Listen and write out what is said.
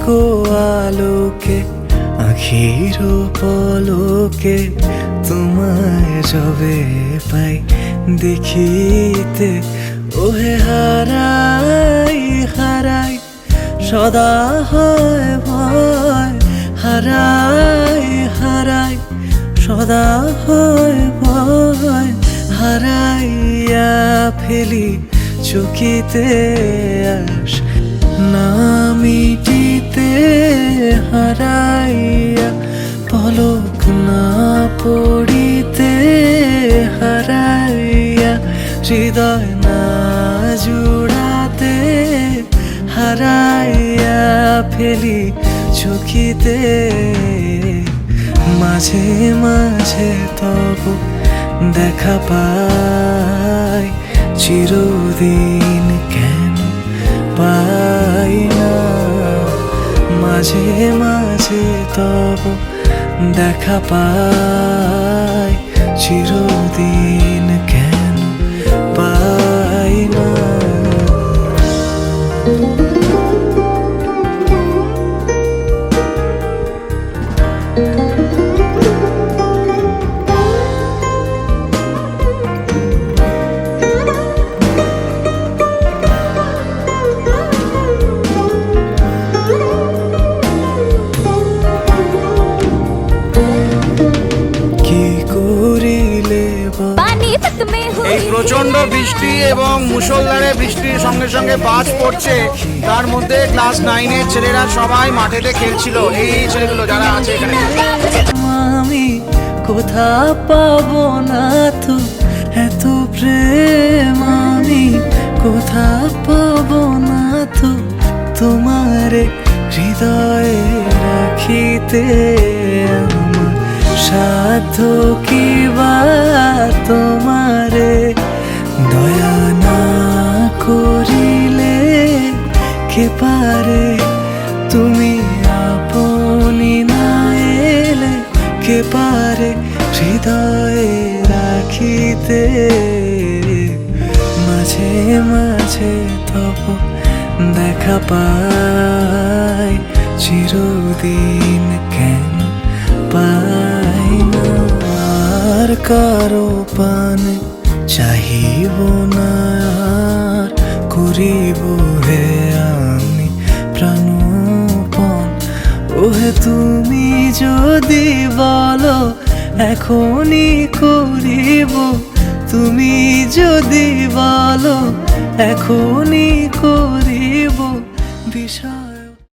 গো আলোকে আখির পলকে তোমায় যবে পাই দেখিতে, ওহে হারাই হারাই সদা হয় ভয়, হারাই হারাই সদা হয় ভয়, হারাইয়া ফেলি চকিতে আস না মিটিতে, হারাইয়া পলক না পড়িতে, হারাইয়া হৃদয় না জুড়াতে, হারাইয়া ফেলি চকিতে। মাঝে মাঝে তব দেখা পাই, চিরদিন কেন পাই না। মাঝে মাঝে তব দেখা পাই, চিরদিন কেন পাই না। এই প্রচন্ড বৃষ্টি এবং মুষলধারে বৃষ্টির সঙ্গে সঙ্গে বাজ পড়ছে, তার মধ্যে ক্লাস 9-এর ছেলেরা সবাই মাঠেতে খেলছিল। এই ছেলেগুলো যারা আছে এখানে, আমি কোথা পাবো না তো এত প্রেম, আমি কোথা পাবো না তো তোমারে হৃদয়ে রাখিতে। আমার সাধ্য কি বা তোমারে দয়া না করিলে, কে পারে তুমি আপনি না এলে, কে পারে হৃদয়ে রাখিতে। মাঝে মাঝে তব দেখা পাই, চিরদিন কেন পাই না। আর কারো পানে চাহিব না, আর করিব হে আমি প্রাণপণ। ওহে তুমি যদি বলো এখনই করিব, তুমি যদি বলো এখনই করিব।